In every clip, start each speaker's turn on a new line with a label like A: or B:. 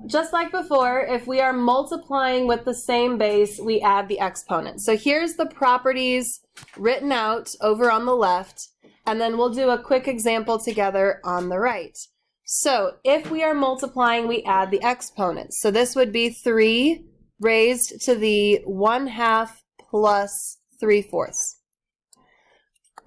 A: just like before, if we are multiplying with the same base, we add the exponent. So here's the properties written out over on the left, and then we'll do a quick example together on the right. So if we are multiplying, we add the exponents. So this would be 3 raised to the 1/2 plus 3/4.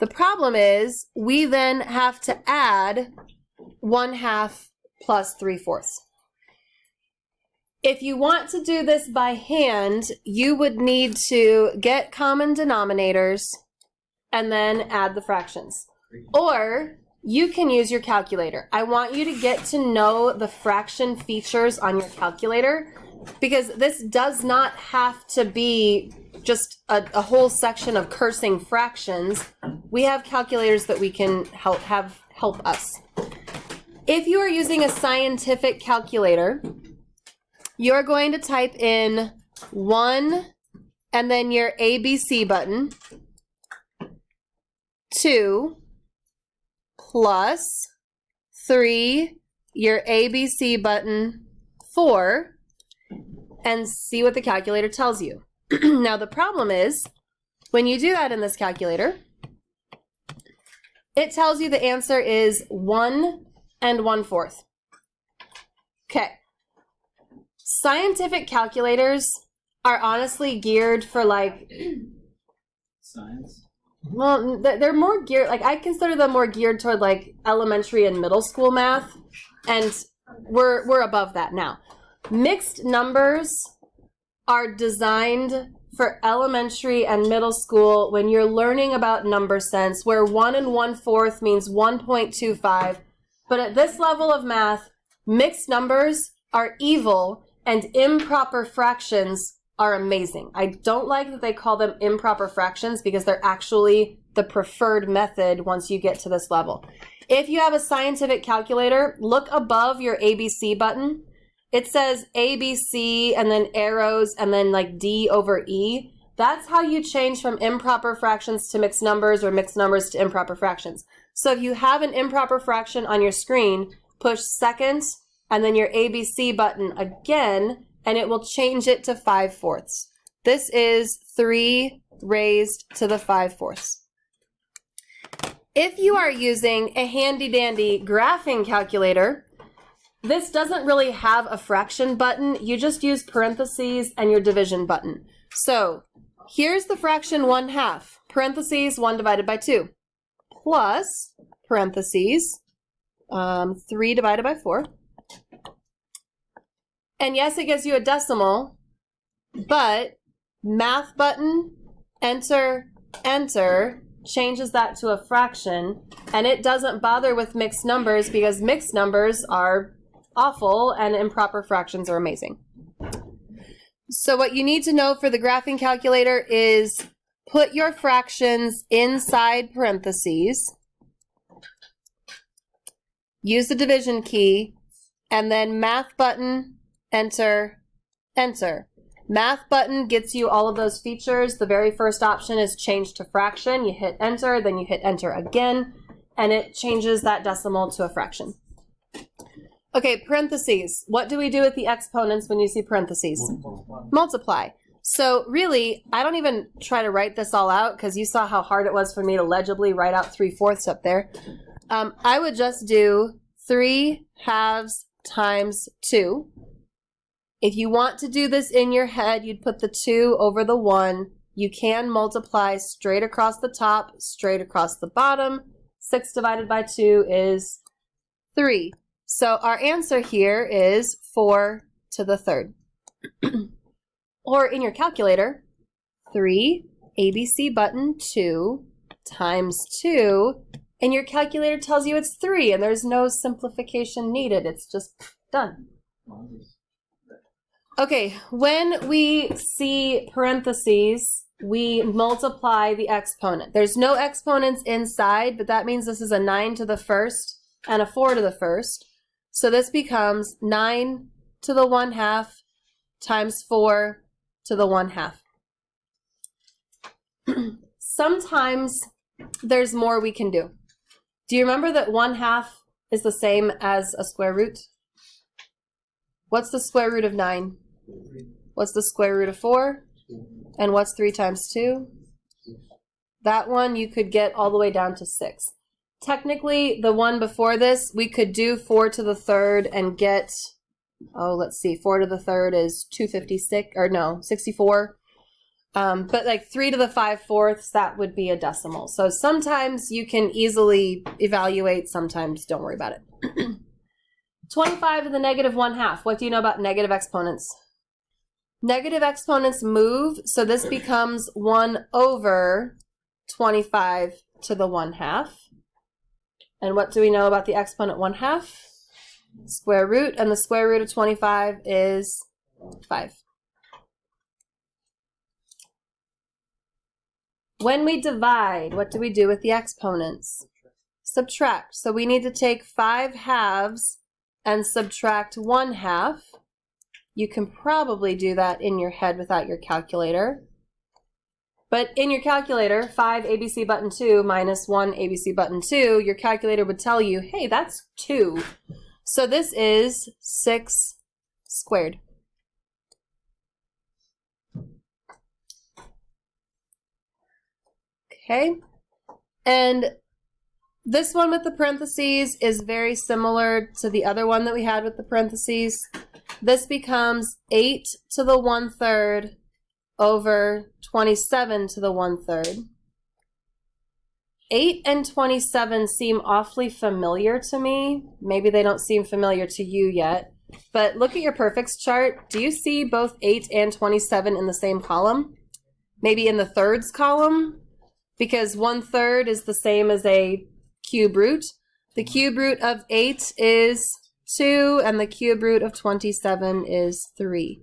A: The problem is we then have to add 1/2 plus 3/4. If you want to do this by hand, you would need to get common denominators and then add the fractions. Or you can use your calculator. I want you to get to know the fraction features on your calculator, because this does not have to be just a whole section of cursing fractions. We have calculators that we can help us. If you are using a scientific calculator, you're going to type in 1 and then your ABC button, 2 plus 3, your ABC button, 4, and see what the calculator tells you. Now the problem is, when you do that in this calculator, it tells you the answer is 1 1/4. Okay. Scientific calculators are honestly geared for like
B: science.
A: Well, they're more geared, like I consider them more geared toward like elementary and middle school math, and we're above that now. Mixed numbers are designed for elementary and middle school when you're learning about number sense, where 1 1/4 means 1.25. But at this level of math, mixed numbers are evil and improper fractions are amazing. I don't like that they call them improper fractions, because they're actually the preferred method once you get to this level. If you have a scientific calculator, look above your ABC button. It says ABC and then arrows and then like D over E. That's how you change from improper fractions to mixed numbers, or mixed numbers to improper fractions. So if you have an improper fraction on your screen, push second and then your ABC button again, and it will change it to 5/4. This is 3 raised to the 5/4. If you are using a handy dandy graphing calculator, this doesn't really have a fraction button. You just use parentheses and your division button. So here's the fraction 1/2, parentheses 1 divided by 2, plus parentheses 3 divided by 4. And yes, it gives you a decimal, but math button, enter, enter, changes that to a fraction, and it doesn't bother with mixed numbers because mixed numbers are awful and improper fractions are amazing. So what you need to know for the graphing calculator is put your fractions inside parentheses, use the division key, and then math button, enter, enter. Math button gets you all of those features. The very first option is change to fraction. You hit enter, then you hit enter again, and it changes that decimal to a fraction. Okay, parentheses. What do we do with the exponents when you see parentheses? Multiply. So really, I don't even try to write this all out because you saw how hard it was for me to legibly write out 3/4 up there. I would just do 3/2 times 2. If you want to do this in your head, you'd put the 2 over the 1. You can multiply straight across the top, straight across the bottom. 6 divided by 2 is 3. So our answer here is 4 to the 3rd. Or in your calculator, 3, ABC button, 2, times 2, and your calculator tells you it's 3, and there's no simplification needed. It's just done. Okay, when we see parentheses, we multiply the exponent. There's no exponents inside, but that means this is a 9 to the 1st and a 4 to the 1st. So this becomes 9 to the 1/2 times 4 to the 1/2. Sometimes there's more we can do. Do you remember that 1/2 is the same as a square root? What's the square root of 9? What's the square root of 4? And what's 3 times 2? That one you could get all the way down to 6. Technically, the one before this, we could do 4 to the third and get, oh, let's see, 4 to the third is 256, or no, 64. But like 3 to the 5/4, that would be a decimal. So sometimes you can easily evaluate, sometimes don't worry about it. 25 to the negative 1/2. What do you know about negative exponents? Negative exponents move, so this becomes 1 over 25 to the 1/2. And what do we know about the exponent 1/2? Square root, and the square root of 25 is 5. When we divide, what do we do with the exponents? Subtract. So we need to take 5/2 and subtract 1/2. You can probably do that in your head without your calculator. But in your calculator, 5 ABC button 2 minus 1 ABC button 2, your calculator would tell you, hey, that's 2. So this is 6 squared. Okay, and this one with the parentheses is very similar to the other one that we had with the parentheses. This becomes 8 to the 1/3 over 27 to the 1/3. 8 and 27 seem awfully familiar to me. Maybe they don't seem familiar to you yet. But look at your perfects chart. Do you see both 8 and 27 in the same column? Maybe in the thirds column? Because 1/3 is the same as a cube root. The cube root of 8 is 2, and the cube root of 27 is 3.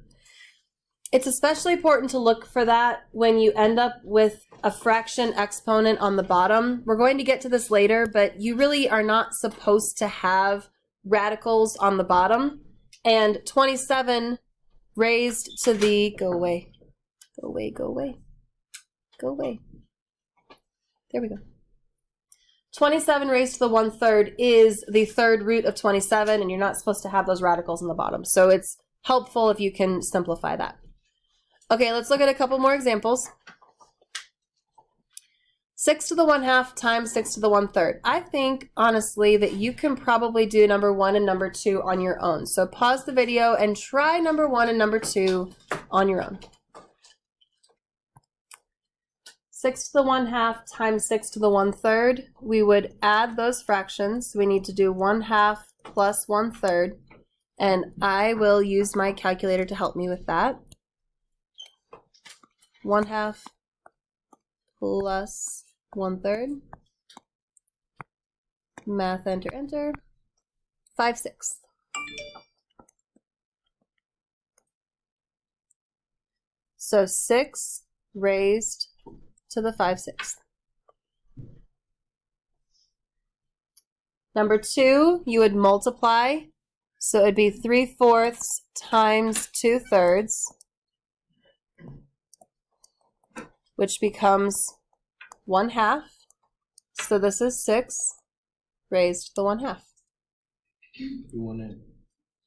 A: It's especially important to look for that when you end up with a fraction exponent on the bottom. We're going to get to this later, but you really are not supposed to have radicals on the bottom. And 27 raised to the, go away, go away, go away, go away. There we go. 27 raised to the 1/3 is the third root of 27, and you're not supposed to have those radicals in the bottom. So it's helpful if you can simplify that. Okay, let's look at a couple more examples. 6 to the 1/2 times 6 to the 1/3. I think, honestly, that you can probably do number 1 and number 2 on your own. So pause the video and try number 1 and number 2 on your own. 6 to the 1/2 times 6 to the 1/3. We would add those fractions. We need to do 1/2 plus 1/3. And I will use my calculator to help me with that. 1/2 plus 1/3. Math, enter, enter. 5/6. So 6 raised to the 5/6. Number 2, you would multiply. So it would be 3/4 times 2/3, which becomes 1/2. So this is 6 raised to the 1/2.
B: You want to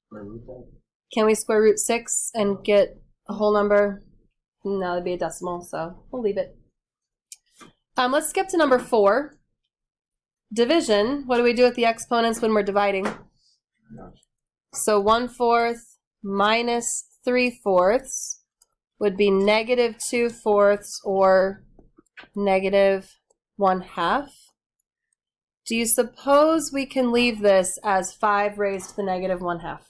B: square root that?
A: Can we square root 6 and get a whole number? No, it'd be a decimal, so we'll leave it. Let's skip to number 4. Division. What do we do with the exponents when we're dividing? So 1/4 minus 3/4 would be negative 2/4 or negative 1/2. Do you suppose we can leave this as 5 raised to the negative 1/2?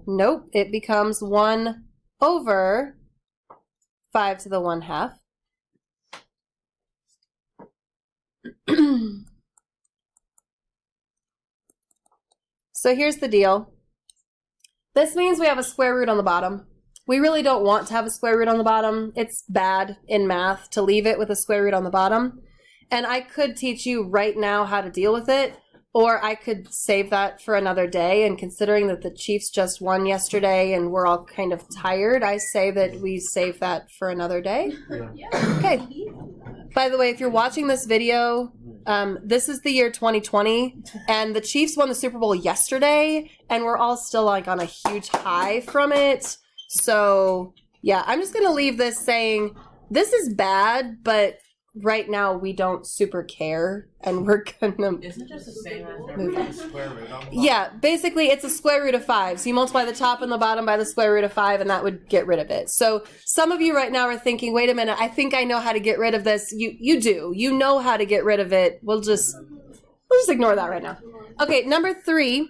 A: Nope, it becomes 1 over 5 to the 1/2. So here's the deal. This means we have a square root on the bottom. We really don't want to have a square root on the bottom. It's bad in math to leave it with a square root on the bottom. And I could teach you right now how to deal with it, or I could save that for another day. And considering that the Chiefs just won yesterday and we're all kind of tired, I say that we save that for another day.
B: Yeah.
A: Okay. By the way, if you're watching this video This is the year 2020, and the Chiefs won the Super Bowl yesterday, and we're all still like on a huge high from it. So yeah, I'm just gonna leave this saying this is bad, but right now we don't super care, and we're gonna.
C: Isn't it just the same as every square root on the bottom?
A: Yeah, basically it's a square root of 5. So you multiply the top and the bottom by the square root of 5, and that would get rid of it. So some of you right now are thinking, wait a minute, I think I know how to get rid of this. You do. You know how to get rid of it. We'll just ignore that right now. Okay, number 3.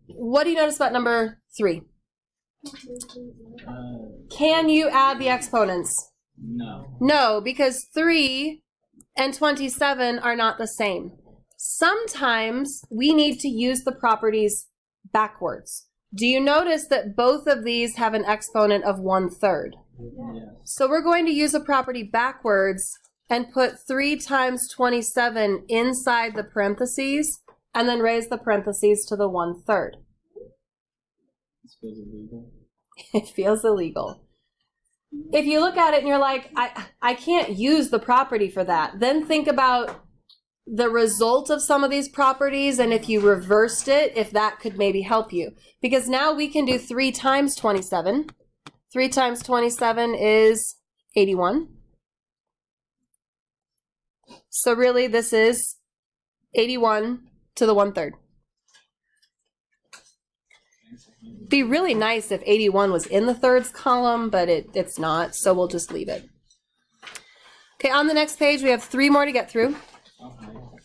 A: What do you notice about number 3? Can you add the exponents?
B: No.
A: No, because 3 and 27 are not the same. Sometimes we need to use the properties backwards. Do you notice that both of these have an exponent of 1/3?
B: Yes.
A: So we're going to use a property backwards and put 3 times 27 inside the parentheses and then raise the parentheses to the 1/3.
B: This feels illegal.
A: It feels illegal. If you look at it and you're like, I can't use the property for that, then think about the result of some of these properties, and if you reversed it, if that could maybe help you. Because now we can do 3 times 27. 3 times 27 is 81. So really this is 81 to the 1/3. Be really nice if 81 was in the thirds column, but it's not, so we'll just leave it. Okay, on the next page, we have 3 more to get through.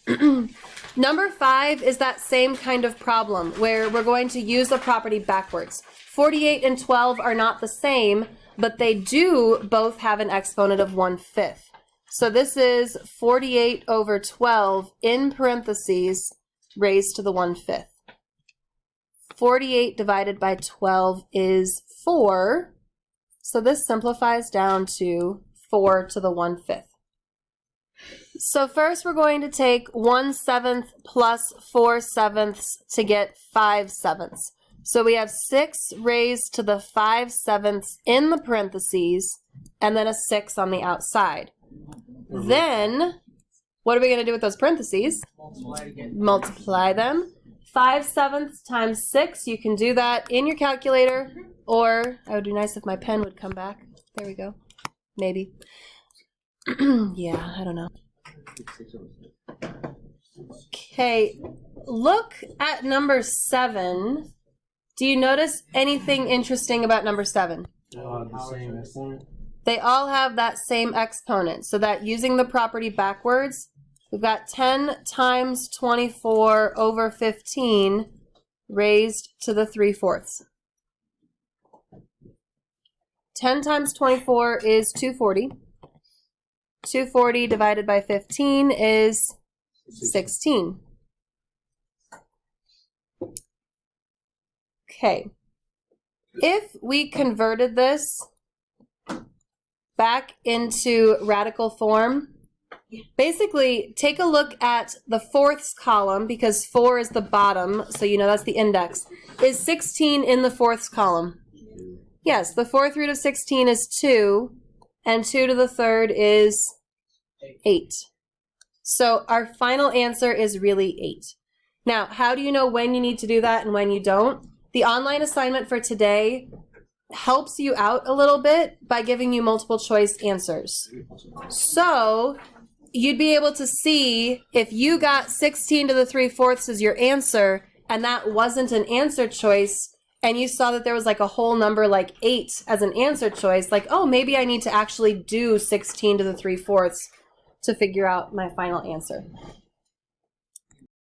B: Okay.
A: Number 5 is that same kind of problem where we're going to use the property backwards. 48 and 12 are not the same, but they do both have an exponent of 1/5. So this is 48 over 12 in parentheses raised to the 1/5. 48 divided by 12 is 4. So this simplifies down to 4 to the 1/5. So first we're going to take 1/7 plus 4/7 to get 5/7. So we have 6 raised to the 5/7 in the parentheses and then a 6 on the outside. Then what are we going to do with those parentheses? Multiply them. 5/7 times 6, you can do that in your calculator, or it would be nice if my pen would come back. There we go. Maybe. Yeah, I don't know. Okay, look at number 7. Do you notice anything interesting about number 7?
B: The same exponent.
A: They all have that same exponent, so that using the property backwards, we've got 10 times 24 over 15 raised to the 3/4. 10 times 24 is 240. 240 divided by 15 is 16. Okay. If we converted this back into radical form, basically, take a look at the fourths column, because 4 is the bottom, so you know that's the index. Is 16 in the fourths column? Yes, the 4th root of 16 is 2, and 2 to the 3rd is 8. So our final answer is really 8. Now, how do you know when you need to do that and when you don't? The online assignment for today helps you out a little bit by giving you multiple choice answers. So you'd be able to see if you got 16 to the 3/4 as your answer, and that wasn't an answer choice, and you saw that there was like a whole number like 8 as an answer choice, like, oh, maybe I need to actually do 16 to the 3/4 to figure out my final answer.